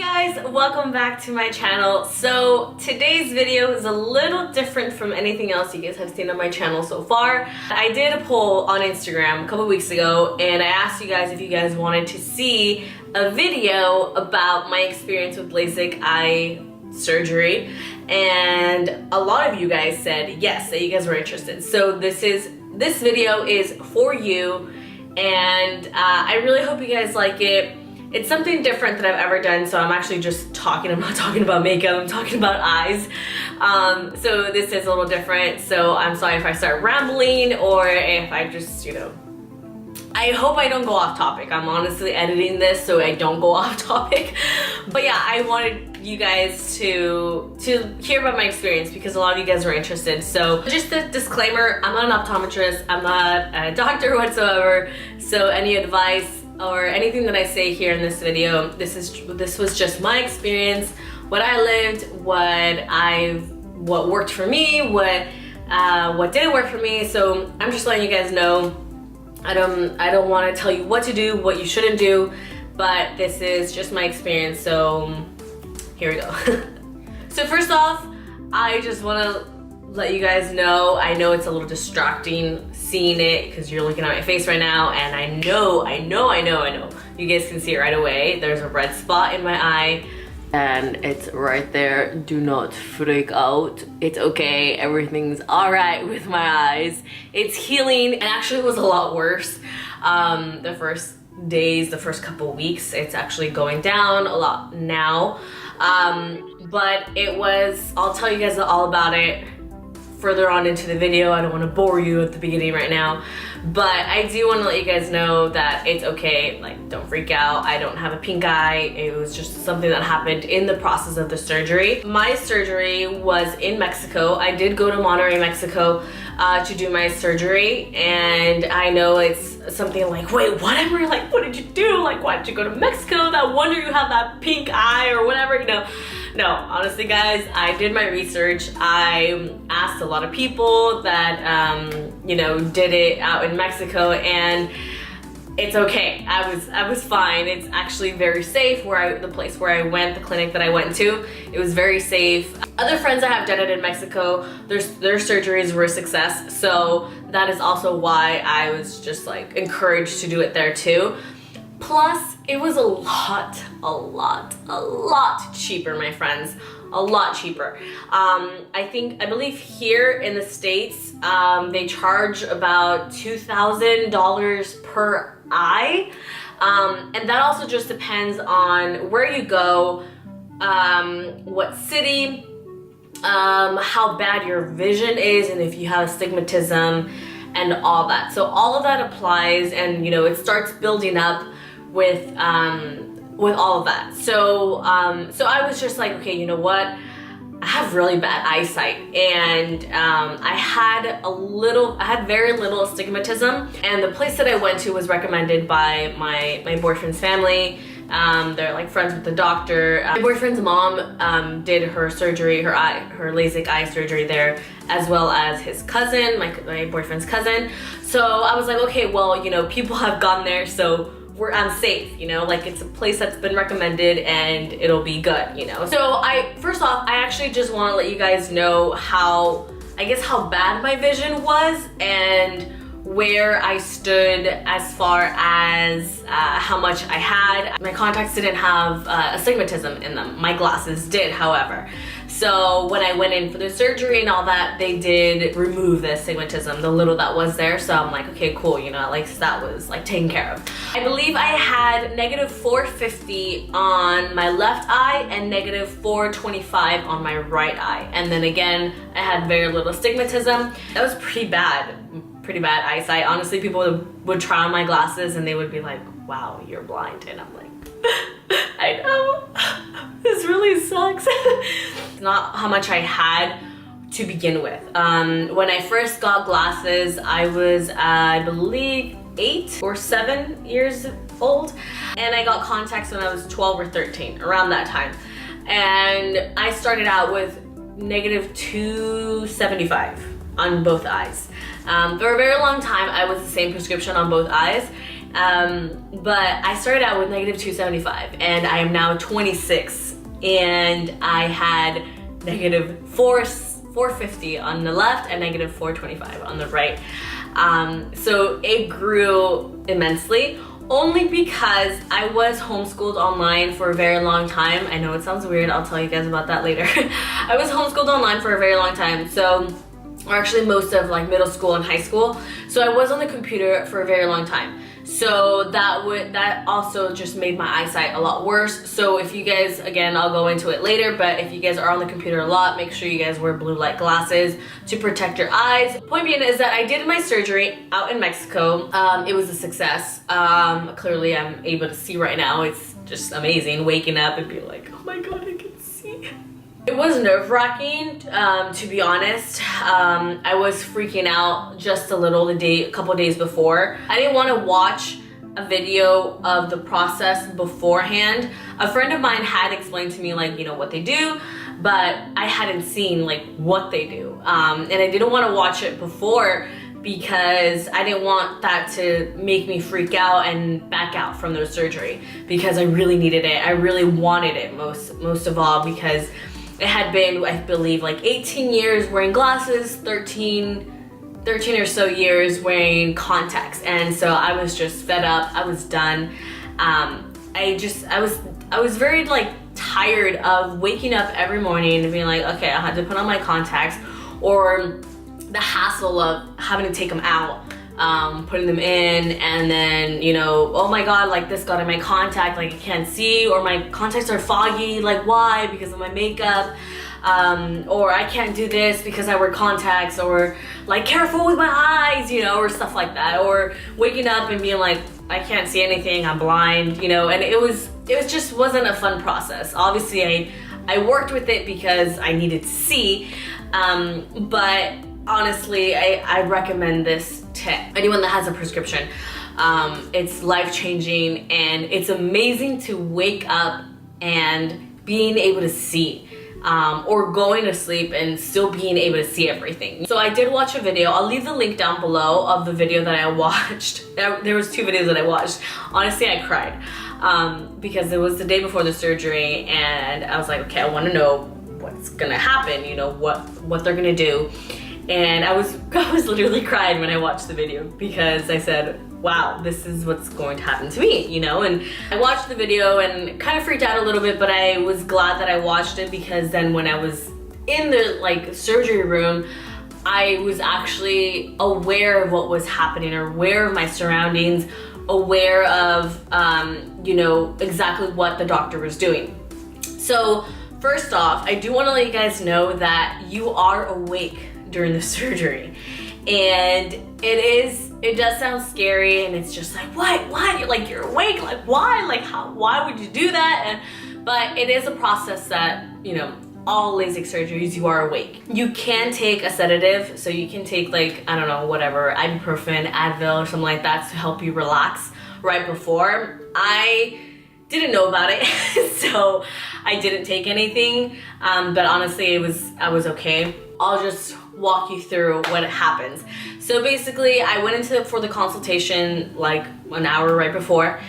Hey guys, welcome back to my channel. So today's video is a little different from anything else you guys have seen on my channel so far. I did a poll on Instagram a couple weeks ago and I asked you guys if you guys wanted to see a video about my experience with LASIK eye surgery, and a lot of you guys said yes, that you guys were interested. So this video is for you, and I really hope you guys like it. It's something different that I've ever done, so I'm actually just talking. I'm not talking about makeup, I'm talking about eyes. So this is a little different, so I'm sorry if I start rambling or if I just, I hope I don't go off topic. I'm honestly editing this so I don't go off topic. But yeah, I wanted you guys to hear about my experience because a lot of you guys were interested. So just a disclaimer, I'm not an optometrist, I'm not a doctor whatsoever, so any advice or anything that I say here in this video, this was just my experience, what I lived, what worked for me, what didn't work for me. So I'm just letting you guys know. I don't want to tell you what to do, what you shouldn't do, but this is just my experience. So here we go. So first off, I just want to let you guys know, I know it's a little distracting seeing it because you're looking at my face right now, and I know you guys can see it right away. There's a red spot in my eye and it's right there. Do not freak out, it's okay, everything's all right with my eyes. It's healing, and actually it was a lot worse the first days, the first couple weeks. It's actually going down a lot now, but it was, I'll tell you guys all about it further on into the video. I don't want to bore you at the beginning right now, but I do want to let you guys know that it's okay. Like, don't freak out. I don't have a pink eye. It was just something that happened in the process of the surgery. My surgery was in Mexico. I did go to Monterrey, Mexico to do my surgery, and I know it's something like, wait, what, Emery? Like, what did you do? Like, why did you go to Mexico? No wonder you have that pink eye or whatever, No, honestly guys, I did my research. I asked a lot of people that, did it out in Mexico, and it's okay. I was fine. It's actually very safe the place where I went, the clinic that I went to, it was very safe. Other friends that have done it in Mexico, their surgeries were a success. So that is also why I was just like encouraged to do it there too. Plus, it was a lot cheaper, my friends. A lot cheaper. I believe here in the States, they charge about $2,000 per eye. And that also just depends on where you go, what city, how bad your vision is, and if you have astigmatism and all that. So all of that applies, and it starts building up with all of that. So I was just like, okay, you know what? I have really bad eyesight, and I had very little astigmatism, and the place that I went to was recommended by my boyfriend's family. They're like friends with the doctor. My boyfriend's mom did her surgery, her LASIK eye surgery there, as well as his cousin, my boyfriend's cousin. So I was like, okay, well, people have gone there, so I'm safe, like it's a place that's been recommended and it'll be good, So first off, I actually just want to let you guys know how bad my vision was and where I stood as far as how much I had. My contacts didn't have astigmatism in them. My glasses did, however. So when I went in for the surgery and all that, they did remove the astigmatism, the little that was there. So I'm like, okay, cool, at least that was like taken care of. I believe I had -450 on my left eye and -425 on my right eye. And then again, I had very little astigmatism. That was pretty bad eyesight. Honestly, people would try on my glasses and they would be like, wow, you're blind. And I'm like, I know, this really sucks. It's not how much I had to begin with. When I first got glasses, I was, I believe, 8 or 7 years old, and I got contacts when I was 12 or 13, around that time. And I started out with -275 on both eyes. For a very long time, I was the same prescription on both eyes, But I started out with negative 275 and I am now 26 and I had negative 450 on the left and negative 425 on the right. So it grew immensely, only because I was homeschooled online for a very long time. I know it sounds weird, I'll tell you guys about that later. I was homeschooled online for a very long time, or actually most of like middle school and high school. So I was on the computer for a very long time. So that also just made my eyesight a lot worse. So if you guys, again, I'll go into it later, but if you guys are on the computer a lot, make sure you guys wear blue light glasses to protect your eyes. Point being is that I did my surgery out in Mexico. It was a success. Clearly I'm able to see right now. It's just amazing waking up and being like, oh my God, I can see. It was nerve-wracking, to be honest. I was freaking out just a little a couple days before. I didn't want to watch a video of the process beforehand. A friend of mine had explained to me like, you know, what they do, but I hadn't seen like what they do. And I didn't want to watch it before because I didn't want that to make me freak out and back out from the surgery, because I really needed it. I really wanted it most of all, because it had been, I believe, like 18 years wearing glasses, 13 or so years wearing contacts. And so I was just fed up, I was done. I was very like tired of waking up every morning and being like, okay, I had to put on my contacts, or the hassle of having to take them out, putting them in, and then, you know, oh my God, like this got in my contact, like I can't see, or my contacts are foggy, like why? Because of my makeup, or I can't do this because I wear contacts, or like careful with my eyes, you know, or stuff like that, or waking up and being like, I can't see anything, I'm blind, you know. And it just wasn't a fun process. Obviously I worked with it because I needed to see, but honestly, I recommend this to anyone that has a prescription. It's life-changing, and it's amazing to wake up and being able to see, or going to sleep and still being able to see everything. So I did watch a video. I'll leave the link down below of the video that I watched. There was 2 videos that I watched. Honestly, I cried because it was the day before the surgery, and I was like, okay, I want to know what's gonna happen, you know, what they're gonna do. And I was literally crying when I watched the video, because I said, wow, this is what's going to happen to me, you know? And I watched the video and kind of freaked out a little bit, but I was glad that I watched it, because then when I was in the like surgery room, I was actually aware of what was happening, or aware of my surroundings, aware of, you know, exactly what the doctor was doing. So first off, I do want to let you guys know that you are awake during the surgery, and it does sound scary, and it's just like, what, you're awake, like why, like why would you do that? But it is a process that, you know, all LASIK surgeries, you are awake. You can take a sedative, so you can take like, I don't know, whatever, ibuprofen, Advil, or something like that to help you relax right before. I didn't know about it, so I didn't take anything, but honestly, I was okay. I'll just walk you through what happens. So basically, I went for the consultation like an hour right before,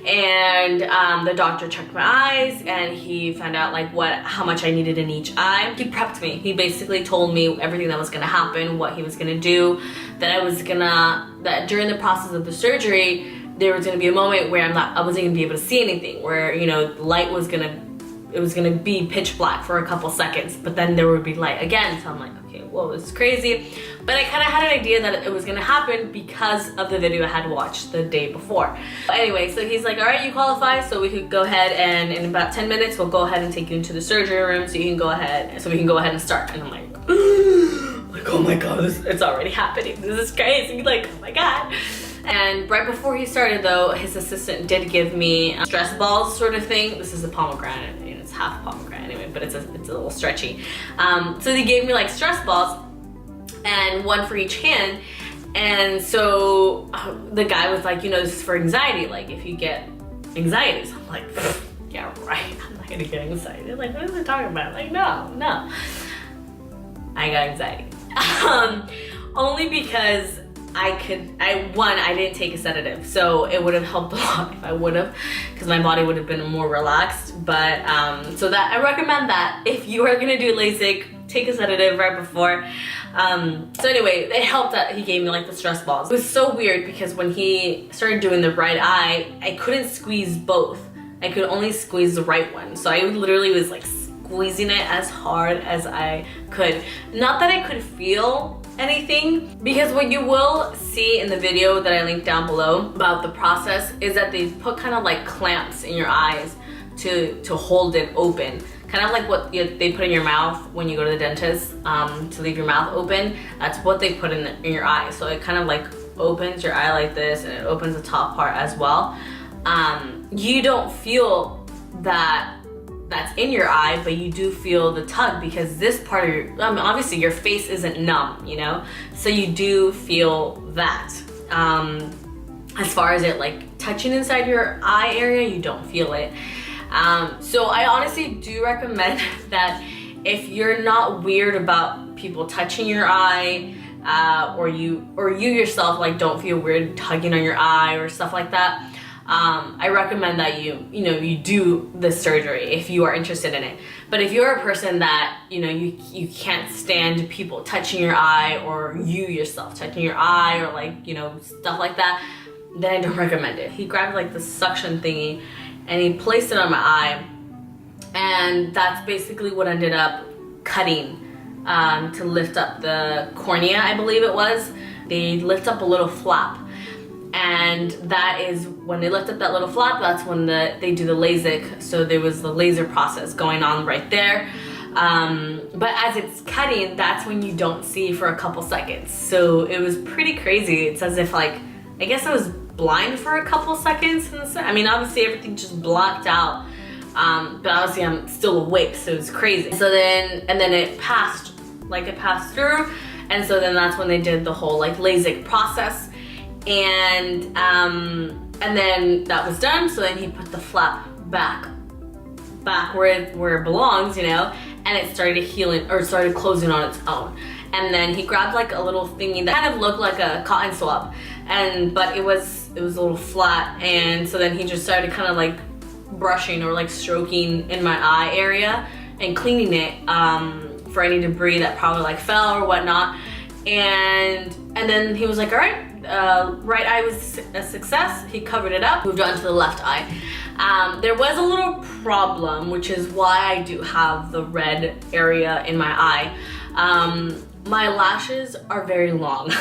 and the doctor checked my eyes, and he found out like how much I needed in each eye. He prepped me. He basically told me everything that was gonna happen, what he was gonna do, that during the process of the surgery, there was gonna be a moment where I wasn't gonna be able to see anything, where, you know, light was gonna be pitch black for a couple seconds, but then there would be light again. So I'm like, okay, whoa, this is crazy. But I kind of had an idea that it was gonna happen because of the video I had watched the day before. But anyway, so he's like, all right, you qualify, so we could go ahead, and in about 10 minutes, we'll go ahead and take you into the surgery room so we can go ahead and start. And I'm like, oh my God, it's already happening. This is crazy, like, oh my God. And right before he started though, his assistant did give me stress balls sort of thing. This is a pomegranate, and it's half pomegranate anyway, but it's a little stretchy. So they gave me like stress balls, and one for each hand. And so the guy was like, you know, this is for anxiety, like if you get anxiety. So I'm like, yeah, right, I'm not gonna get anxiety. Like, what is he talking about? Like, no, I got anxiety. Only because I didn't take a sedative, so it would have helped a lot if I would have, because my body would have been more relaxed. But so that I recommend that if you are gonna do LASIK, take a sedative right before. So anyway, it helped that he gave me like the stress balls. It was so weird because when he started doing the right eye, I couldn't squeeze both. I could only squeeze the right one. So I literally was like squeezing it as hard as I could. Not that I could feel anything, because what you will see in the video that I linked down below about the process is that they put kind of like clamps in your eyes to hold it open. Kind of like what they put in your mouth when you go to the dentist to leave your mouth open. That's what they put in your eye. So it kind of like opens your eye like this, and it opens the top part as well. You don't feel that's in your eye, but you do feel the tug, because this part of your, obviously your face isn't numb, you know? So you do feel that. As far as it like touching inside your eye area, you don't feel it. So I honestly do recommend that if you're not weird about people touching your eye, or you yourself like don't feel weird tugging on your eye or stuff like that, I recommend that you do the surgery if you are interested in it. But if you're a person that you can't stand people touching your eye, or you yourself touching your eye, or like stuff like that, then I don't recommend it. He grabbed like the suction thingy and he placed it on my eye, and that's basically what ended up cutting to lift up the cornea, I believe it was. They lift up a little flap. And that is when they lift up that little flap, that's when they do the LASIK. So there was the laser process going on right there. But as it's cutting, that's when you don't see for a couple seconds. So it was pretty crazy. It's as if like, I guess I was blind for a couple seconds. I mean, obviously everything just blocked out. But obviously I'm still awake, so it was crazy. So then it passed through. And so then that's when they did the whole like LASIK process. And then that was done. So then he put the flap back where it belongs, and it started healing, or started closing on its own. And then he grabbed like a little thingy that kind of looked like a cotton swab, but it was a little flat. And so then he just started kind of like brushing or like stroking in my eye area and cleaning it for any debris that probably like fell or whatnot. And then he was like, all right, right eye was a success. He covered it up, moved on to the left eye. There was a little problem, which is why I do have the red area in my eye. My lashes are very long.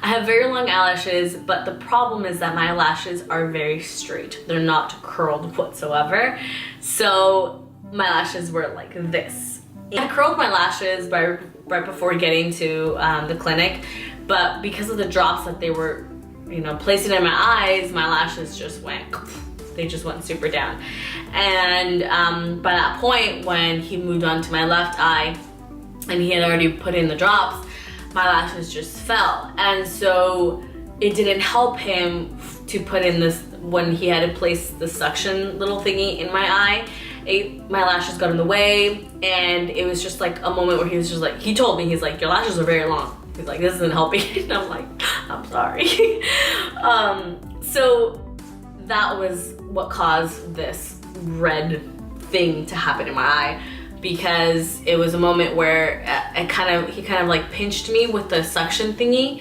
I have very long eyelashes, but the problem is that my lashes are very straight. They're not curled whatsoever. So my lashes were like this. I curled my lashes right before getting to the clinic, but because of the drops that they were, placing in my eyes, my lashes just went super down. And by that point, when he moved on to my left eye and he had already put in the drops, my lashes just fell. And so it didn't help him to put in this, when he had to place the suction little thingy in my eye, my lashes got in the way. And it was just like a moment where he was just like, he told me, he's like, your lashes are very long. He's like, this isn't helping. And I'm like, I'm sorry. So that was what caused this red thing to happen in my eye, because it was a moment where he kind of like pinched me with the suction thingy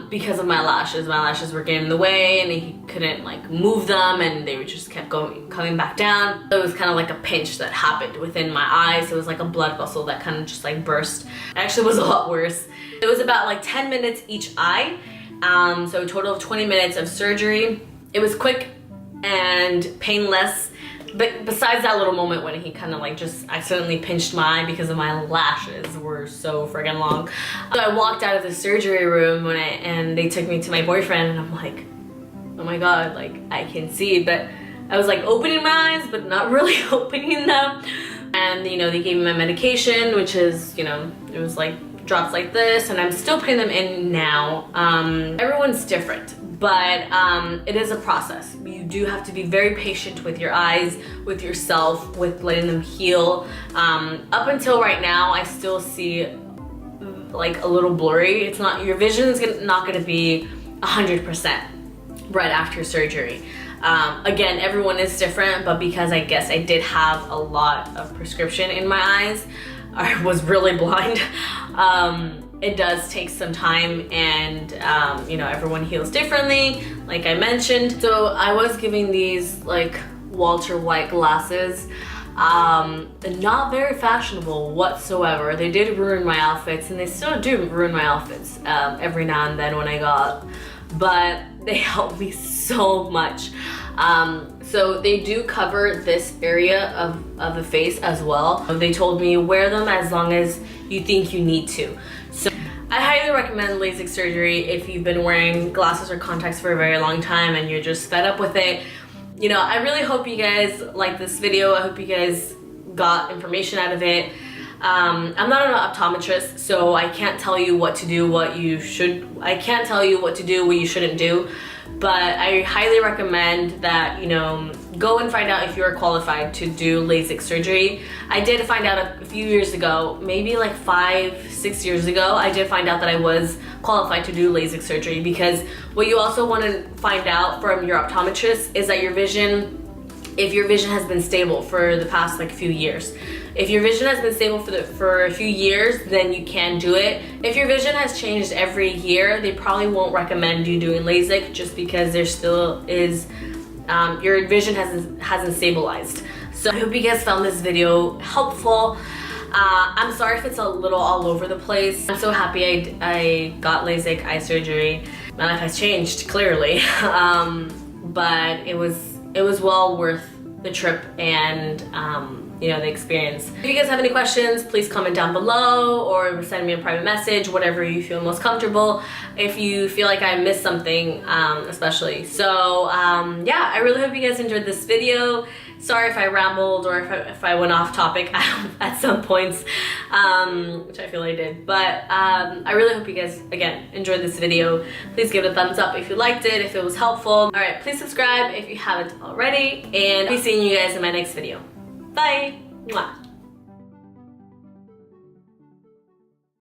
because of my lashes. My lashes were getting in the way and he couldn't like move them, and they just kept coming back down. It was kind of like a pinch that happened within my eyes. It was like a blood vessel that kind of just like burst. It actually was a lot worse. It was about like 10 minutes each eye. So a total of 20 minutes of surgery. It was quick and painless. But besides that little moment when he kind of like just accidentally pinched my eye because of my lashes were so friggin' long. So I walked out of the surgery room and they took me to my boyfriend, and I'm like, oh my God, like I can see. But I was like opening my eyes, but not really opening them. And they gave me my medication, which is, it was like drops like this, and I'm still putting them in now. Everyone's different. But it is a process. You do have to be very patient with your eyes, with yourself, with letting them heal. Up until right now, I still see like a little blurry. It's not, your vision is not gonna be 100% right after surgery. Again, everyone is different, but because I guess I did have a lot of prescription in my eyes, I was really blind. It does take some time, and you know, everyone heals differently, like I mentioned. So I was giving these like Walter White glasses, not very fashionable whatsoever. They did ruin my outfits, and they still do ruin my outfits every now and then when I go out, but they help me so much. So they do cover this area of the face as well. They told me wear them as long as you think you need to. So I highly recommend LASIK surgery if you've been wearing glasses or contacts for a very long time and you're just fed up with it. You know, I really hope you guys like this video. I hope you guys got information out of it. I'm not an optometrist, so I can't tell you what to do, I can't tell you what to do, what you shouldn't do. But I highly recommend that, you know, go and find out if you're qualified to do LASIK surgery. I did find out a few years ago, maybe like 5-6 years ago, I did find out that I was qualified to do LASIK surgery, because what you also want to find out from your optometrist is that your vision, if your vision has been stable for the past like few years. If your vision has been stable for a few years, then you can do it. If your vision has changed every year, they probably won't recommend you doing LASIK, just because there still is, your vision hasn't stabilized. So I hope you guys found this video helpful. I'm sorry if it's a little all over the place. I'm so happy I got LASIK eye surgery. My life has changed, clearly. But it was well worth the trip and you know, the experience. If you guys have any questions, please comment down below or send me a private message, whatever you feel most comfortable. If you feel like I missed something, especially. So yeah, I really hope you guys enjoyed this video. Sorry if I rambled or if I went off topic at some points, which I feel I did. But I really hope you guys, again, enjoyed this video. Please give it a thumbs up if you liked it, if it was helpful. All right, please subscribe if you haven't already, and I'll be seeing you guys in my next video. Bye! Mwah.